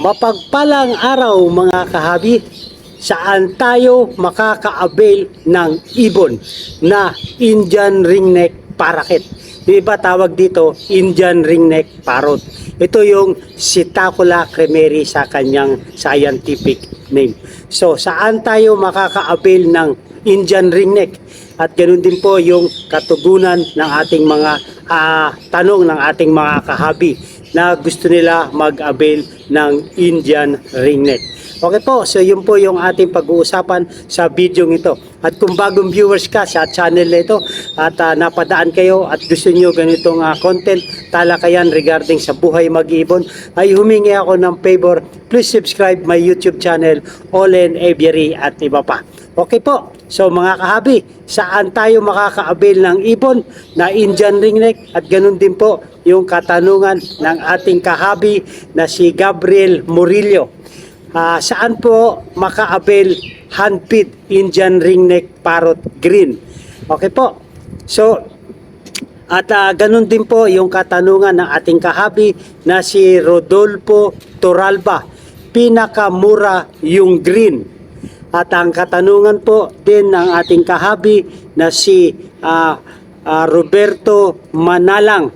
Mapagpalang araw mga kahabi, saan tayo makaka-avail ng ibon na Indian ringneck parakeet. Di ba tawag dito Indian ringneck parrot? Ito yung Psittacula cremeri sa kanyang scientific name. So saan tayo makaka-avail ng Indian ringneck? At ganoon din po yung katugunan ng ating mga tanong ng ating mga kahabi na gusto nila mag-avail ng Indian ringneck. Okay po, so yun po yung ating pag-uusapan sa video ito. At kung bagong viewers ka sa channel na ito at napadaan kayo at gusto nyo ganitong content, talakayan regarding sa buhay mag-ibon, ay humingi ako ng favor, please subscribe my YouTube channel, Olen Aviary at iba pa. Okay po, so mga kahabi, saan tayo makaka-avail ng ibon na Indian ringneck? At ganun din po yung katanungan ng ating kahabi na si Gabriel Murillo. Saan po maka-avail handpid Indian ringneck parrot green? Okay po, so at ganun din po yung katanungan ng ating kahabi na si Rodolfo Torralba, pinakamura yung green. At ang katanungan po din ng ating kahabi na si Roberto Manalang,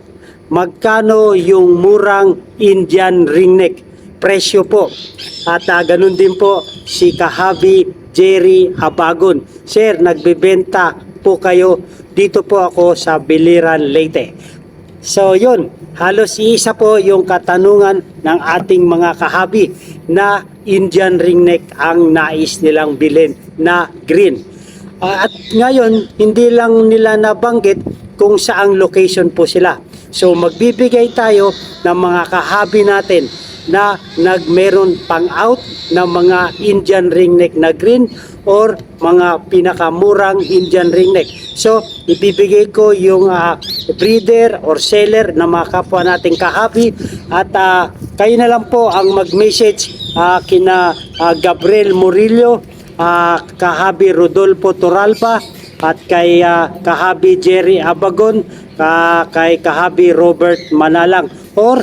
magkano yung murang Indian ringneck? Presyo po. At ganun din po si kahabi Jerry Habagon. Sir, nagbebenta po kayo. Dito po ako sa Biliran, Leyte. So yun, halos iisa po yung katanungan ng ating mga kahabi na Indian ringneck ang nais nilang bilhin na green. At ngayon, hindi lang nila nabanggit kung saang location po sila. So magbibigay tayo ng mga kahabi natin na meron pang out ng mga Indian ringneck na green or mga pinakamurang Indian ringneck. So ibibigay ko yung breeder or seller na mga kapwa nating kahabi at kayo na lang po ang mag-message kina Gabriel Murillo, kahabi Rodolfo Torralba at kay kahabi Jerry Habagon, kay kahabi Robert Manalang, or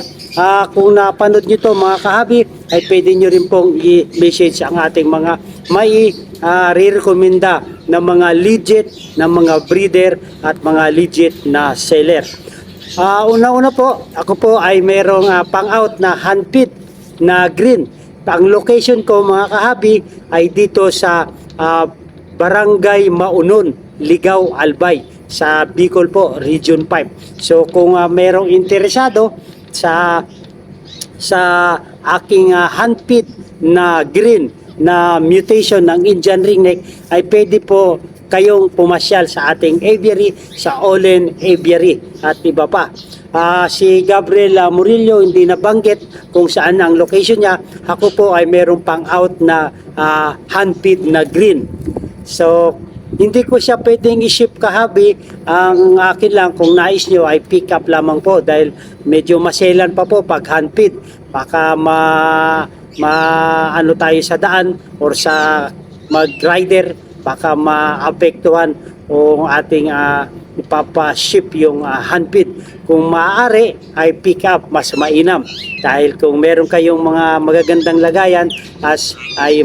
kung napanood nyo to mga kahabi ay pwede nyo rin pong i-message ang ating mga may re-recommenda na mga legit na mga breeder at mga legit na seller. Una-una po, ako po ay merong pang-out na handpid na green. Ang location ko mga kahabi ay dito sa Barangay Maunon, Ligaw, Albay sa Bicol po, Region 5. So kung merong interesado sa aking handpid na green na mutation ng Indian ringneck, ay pwede po kayong pumasyal sa ating aviary, sa Olen Aviary at iba pa. Si Gabriel Murillo hindi nabanggit kung saan ang location niya. Ako po ay merong pang out na handpid na green. So hindi ko siya pwedeng i-ship kahabi. Ang akin lang kung nais nyo ay pick up lamang po dahil medyo maselan pa po pag handpid. Baka ano tayo sa daan or sa mag-rider, baka maapektuhan o ating ipapa-ship yung handpid. Kung maaari ay pick up, mas mainam. Dahil kung meron kayong mga magagandang lagayan, ay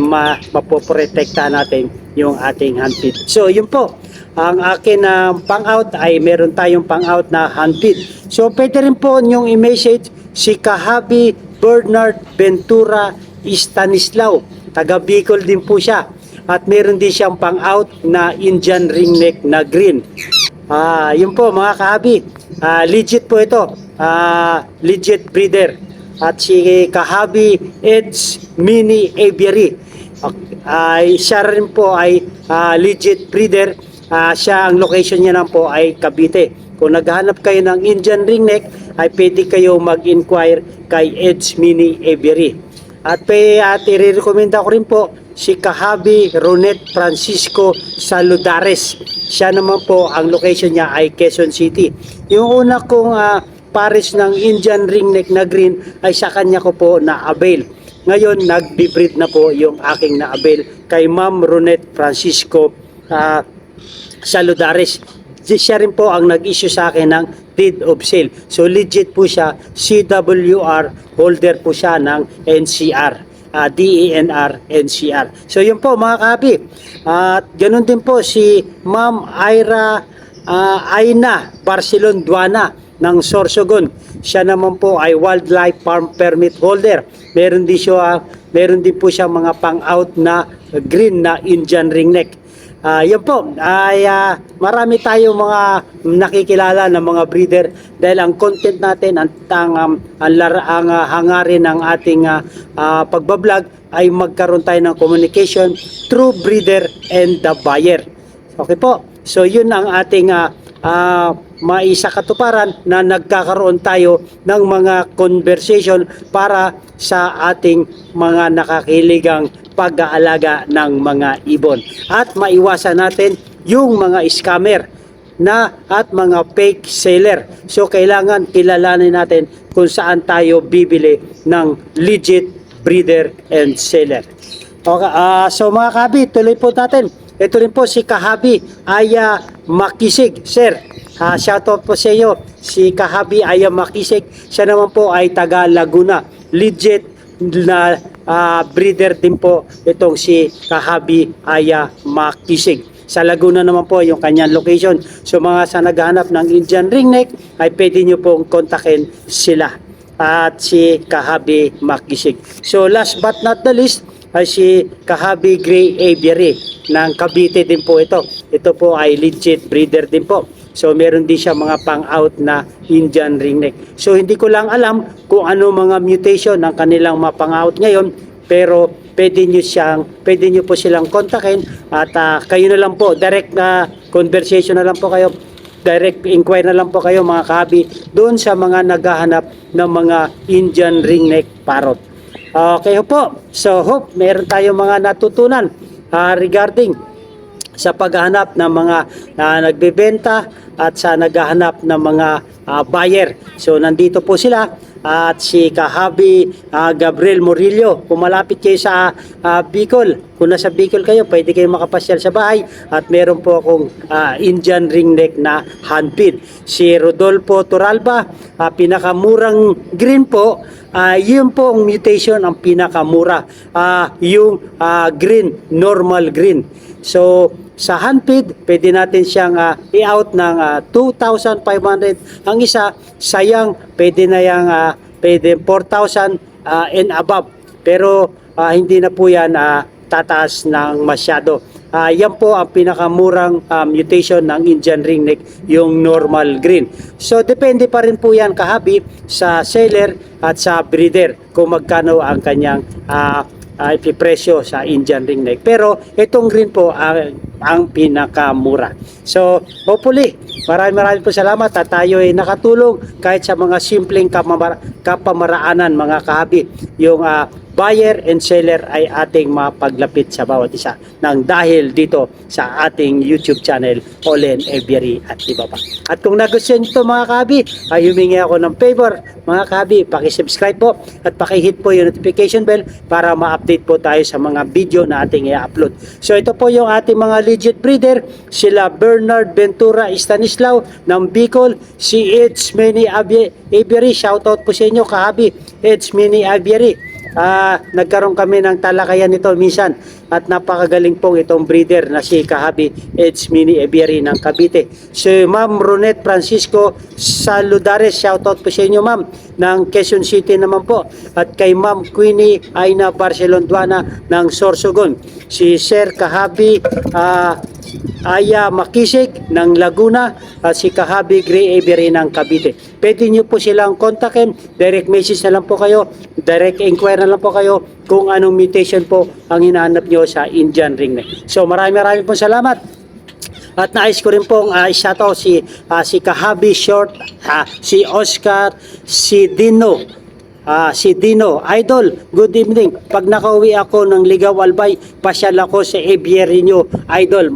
mapoprotekta natin yung ating handpid. So yun po, ang akin na pang-out ay meron tayong pang-out na handpid. So pwede rin po nyong i-message si kahabi Bernard Ventura Stanislao. Taga Bicol din po siya. At meron din siyang pang-out na Indian ringneck na green. Yun po mga kahabi. Legit po ito. Legit breeder. At si kahabi Ed's Mini Aviary. Siya rin po ay legit breeder. Siya ang location niya lang po ay Cavite. Kung naghahanap kayo ng Indian ringneck, ay pwede kayo mag-inquire kay Ed's Mini Aviary. At i-recommenda ko rin po si kahabi Ronet Francisco Saludares. Siya naman po ang location niya ay Quezon City. Yung una kong pares ng Indian ringneck na green ay sa kanya ko po na-avail. Ngayon nag-breed na po yung aking na-avail kay Ma'am Ronet Francisco Saludares. Siya rin po ang nag-issue sa akin ng deed of sale. So legit po siya, CWR holder po siya ng NCR. DENR, NCR. So yun po mga kahabi. At ganun din po si Ma'am Aina Barcelon Duana ng Sorsogon. Siya naman po ay wildlife farm permit holder. Meron din po siya mga pang-out na green na Indian ringneck. Yan po ay marami tayong mga nakikilala ng mga breeder dahil ang content natin ang hangarin ng ating pagbablog ay magkaroon tayo ng communication through breeder and the buyer. Okay po, so yun ang ating maisakatuparan na nagkakaroon tayo ng mga conversation para sa ating mga nakakiligang pag-aalaga ng mga ibon at maiwasan natin yung mga scammer at mga fake seller. So kailangan kilalanin natin kung saan tayo bibili ng legit breeder and seller. Okay, so mga kahabi, tuloy po natin. Ito rin po si Kahabi Aya Makisig. Sir, shoutout po sa iyo. Si Kahabi Aya Makisig, siya naman po ay taga Laguna. Legit na breeder din po itong si Kahabi Aya Makisig. Sa Laguna naman po yung kanyang location. So mga sa naghahanap ng Indian ringneck ay pwede nyo pong kontakin sila. At si Kahabi Makisig. So last but not the least ay si Kahabi Gray Aviary ng Cavite din po ito. Ito po ay legit breeder din po. So meron din siya mga pang-out na Indian ringneck. So hindi ko lang alam kung ano mga mutation ng kanilang mga pang-out ngayon, pero pwede nyo po silang kontakin at kayo na lang po, direct na conversation na lang po kayo, direct inquire na lang po kayo mga kahabi doon sa mga naghahanap ng mga Indian ringneck parrot. Okay po, so hope meron tayong mga natutunan regarding sa paghahanap ng mga nagbebenta at sa naghahanap ng mga buyer. So nandito po sila at si Kahabi Gabriel Murillo. Kung malapit kayo sa Bicol, kung nasa Bicol kayo, pwede kayo makapasyal sa bahay at meron po akong Indian ringneck na handpin. Si Rodolfo Toralba, pinakamurang green po, yun po ang mutation ang pinakamura, yung green, normal green. So sa handpid, pwede natin siyang i-out ng 2,500 ang isa. Sayang, pwede na yung pwede 4,000 and above. Pero hindi na po yan tataas ng masyado. Yan po ang pinakamurang mutation ng Indian ringneck, yung normal green. So depende pa rin po yan kahabi sa seller at sa breeder kung magkano ang kanyang ipipresyo sa Indian ringneck. Pero itong green po ang pinakamura. So hopefully, maraming po salamat at tayo ay nakatulong kahit sa mga simpleng kapamaraanan mga kahabi. Yung buyer and seller ay ating mapaglapit sa bawat isa nang dahil dito sa ating YouTube channel, Olen Aviary at iba pa. At kung nagustuhan nyo ito mga kahabi, ay humingi ako ng favor mga kahabi, pakisubscribe po at pakihit po yung notification bell para ma-update po tayo sa mga video na ating i-upload. So ito po yung ating mga legit breeder, sila Bernard Ventura Stanislao ng Bicol, si Eds Mini Aviary, shoutout po sa inyo kahabi, Eds Mini Aviary. Nagkaroon kami ng talakayan nito minsan at napakagaling pong itong breeder na si Kahabi Eds Mini Aviary ng Cavite. So Ma'am Ronet Francisco Saludares, shoutout po sa inyo ma'am ng Quezon City naman po, at kay Ma'am Queenie Aina Barcelon Duana ng Sorsogon, si Sir Kahabi Aya Makisig ng Laguna at si Kahabi Gray Aviary ng Cavite. Pwede nyo po silang kontakin, direct message na lang po kayo, direct inquire na lang po kayo kung anong mutation po ang hinahanap nyo sa Indian ringneck. So maraming po salamat. At nais ko rin pong shoutout si Kahabi Short, si Oscar, si Dino. Si Dino, Idol, good evening. Pag nakauwi ako ng Ligaw Albay, pasyal ako sa aviary nyo. Idol,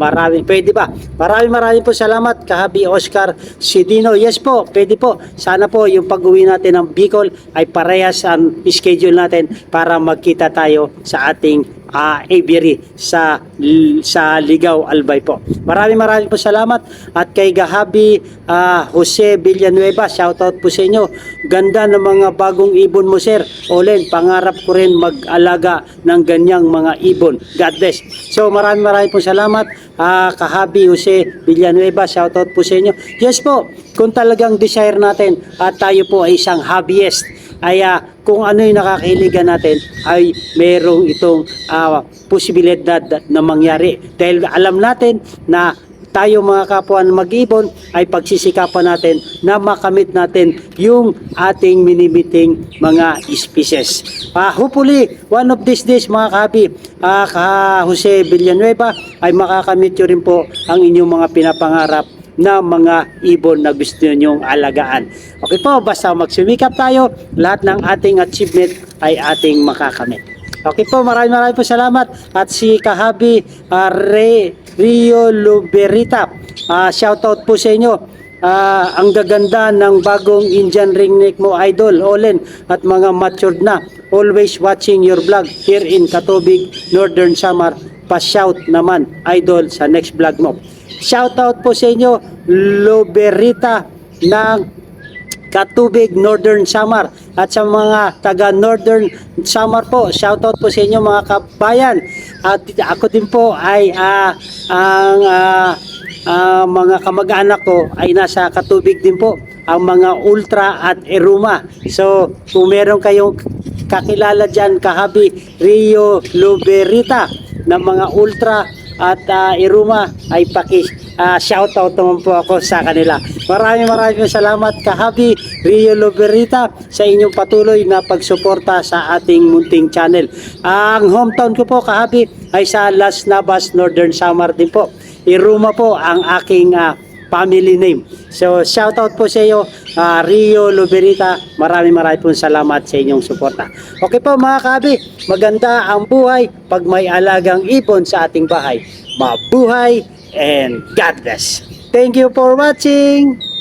pwede ba? Maraming po salamat, Kahabi Oscar, si Dino. Yes po, pwede po. Sana po yung pag-uwi natin ng Bicol ay parehas ang schedule natin para magkita tayo sa ating aviary sa Ligaw Albay po. Maraming po salamat. At kay Gahabi Jose Villanueva, shoutout po sa inyo. Ganda ng mga bagong ibon mo, sir. Olen, pangarap ko rin mag-alaga ng ganyang mga ibon. God bless. So maraming po salamat. Kahabi Jose Villanueva, shoutout po sa inyo. Yes po, kung talagang desire natin at tayo po ay isang hobbyist, ay kung ano yung nakakahiligan natin ay merong itong posibilidad na mangyari. Dahil alam natin na tayo mga kapwa na mag-ibon ay pagsisikapan natin na makamit natin yung ating minimiting mga species. Hopefully, one of these days mga kahabi, Jose Villanueva, ay makakamit nyo rin po ang inyong mga pinapangarap na mga ibon na gusto nyong alagaan. Okay po, basta magsumikap tayo, lahat ng ating achievement ay ating makakamit. Okay po, maraming po salamat. At si Kahabi Rio Luberita, shoutout po sa inyo. Ang gaganda ng bagong Indian ringneck mo, idol, Olen, at mga matured na. Always watching your vlog here in Katubig, Northern Samar. Pa-shout naman, idol, sa next vlog mo. Shoutout po sa inyo, Luberita ng Katubig, Northern Samar. At sa mga taga Northern Samar po, shoutout po sa inyo mga kabayan. At ako din po ay mga kamag-anak ko ay nasa Katubig din po, ang mga Ultra at Eruma. So kung meron kayong kakilala dyan, Kahabi Rio Luberita ng mga Ultra at Iruma, ay shoutout naman po ako sa kanila. Maraming salamat, Kahabi Rio Luberita, sa inyong patuloy na pagsuporta sa ating munting channel. Ang hometown ko po, Kahabi, ay sa Las Navas, Northern Samar din po. Iruma po ang aking family name. So shoutout po sa iyo, Rio Luberita. Maraming po salamat sa inyong suporta. Okay po mga Kahabi, maganda ang buhay pag may alagang ibon sa ating bahay. Mabuhay and God bless. Thank you for watching.